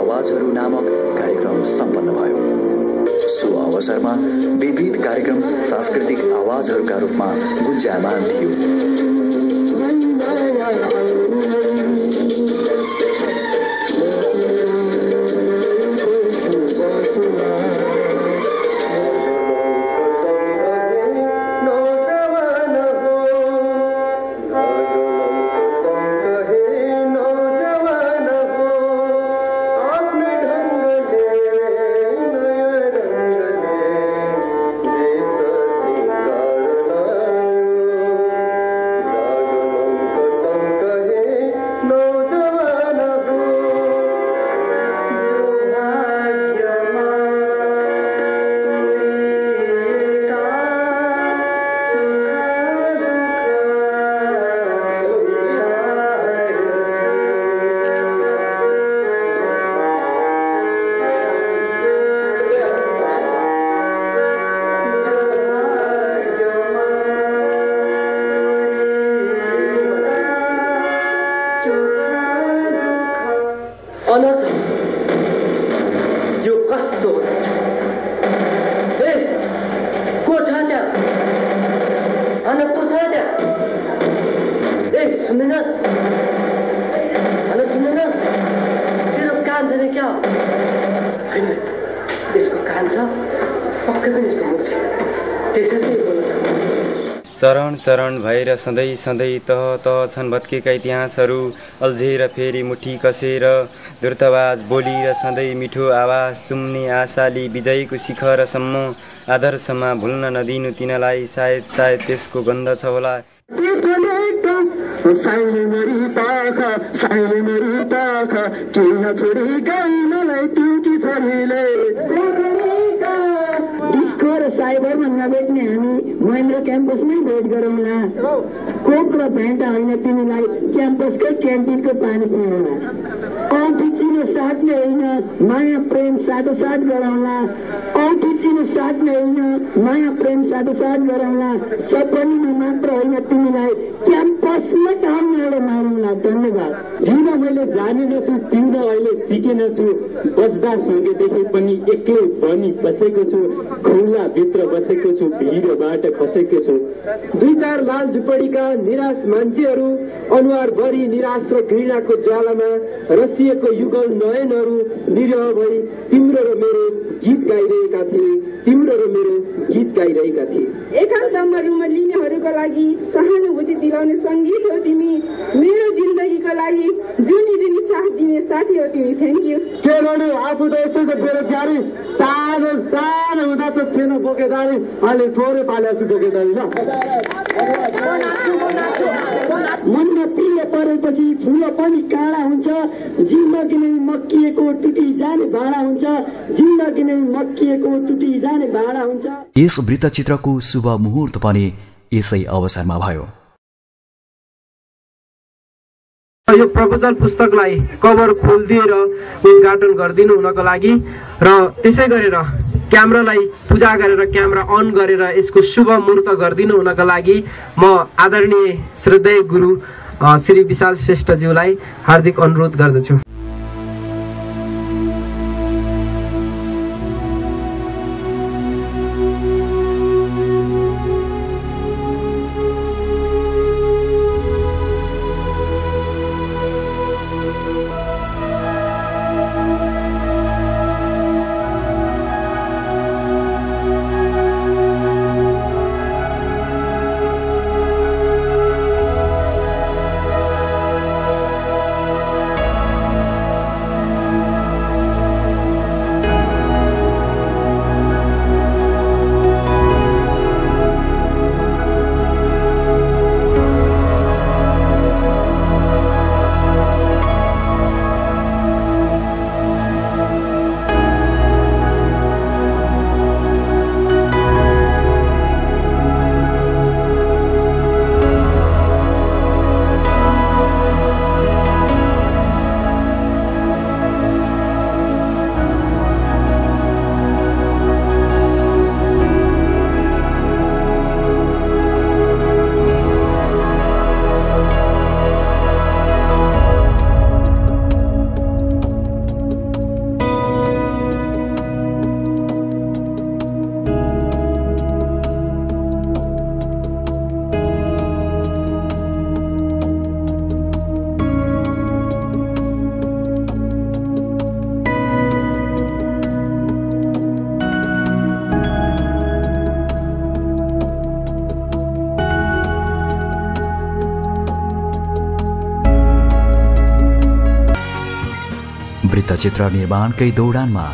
आवाजहरू नामक कार्यक्रम सम्पन्न भयो। सो अवसरमा विविध कार्यक्रम सांस्कृतिक आवाजहरूका रूपमा गुन्जायमान थियो। चरण चरण भएर सधैँ सधैँ तह तह छन् भत्केका इतिहासहरू अल्झेर फेरि मुठी कसेर द्रुतवाज बोली र सधैँ मिठो आवाज चुम्ने आशाली विजयको शिखरसम्म आदर्शमा भुल्न नदिनु तिनलाई सायद सायद त्यसको गन्ध छ होला। डिस्को र साइबरमा नभेट्ने हामी महेन्द्र क्याम्पसमै भेट गरौँला। कोक र भ्यान्टा होइन तिमीलाई क्याम्पसकै क्यान्टिनको पानी पिउला। औँठी चिनो साट्ने होइन माया प्रेम साटोसाट गरौँला। औँठी चिनो साट्ने होइन माया प्रेम साटोसाट गरौँला। सपनीमा मात्र होइन तिमीलाई क्याम्पसमै टाउनले मारौँला। धन्यवाद। जिउमा मैले जानेनछु पिउन अहिले सिकेनछु। बस्दा सँगैदेखि पनि एक्लै बनी बसेको छु। खुल्ला भित्र बसेको छु भिडबाट खसेको छु। दुई चार लाल झुपडीका निराश मान्छेहरू अनुहार भरि निराश र घृणाको ज्वालामा रसिएको युगल नयनहरू निरह भई तिम्रो र मेरो गीत गाइरहेका थिए। तिम्रो र मेरो गीत गाइरहेका थिए। एकान्तमा रुम लिनेहरूको लागि सहानुभूति दिलाउने सङ्गीत हो तिमी। मेरो जिन्दगीको लागि जुनी जुनी साथ दिने साथी हो तिमी। Thank you. के गर्नु आफू त यस्तो त बेरोजगारी सानो सानो हुँदा त थिएन बोकेदारी। अहिले थोरै पालेको छु बोकेदारी। ल मनमा पिलो परेपछि फुल पनि काँडा हुन्छ। जिन्दगी नै मक्किएको टुटी जाने भाडा हुन्छ। जिन्दगी नै मक्किएको टुटी जाने भाडा हुन्छ। यस वृत्तचित्रको शुभ मुहुर्त पनि यसै अवसरमा भयो। यो प्रपोजल पुस्तकलाई कभर खोलिदिएर उद्घाटन गरिदिनु हुनको लागि र त्यसै गरेर क्यामेरालाई पूजा गरेर क्यामेरा अन गरेर यसको शुभ मुहुर्त गरिदिनु हुनको लागि म आदरणीय श्रद्धेय गुरु श्री विशाल श्रेष्ठज्यूलाई हार्दिक अनुरोध गर्दछु। वृत्तचित्र निर्माणकै दौडानमा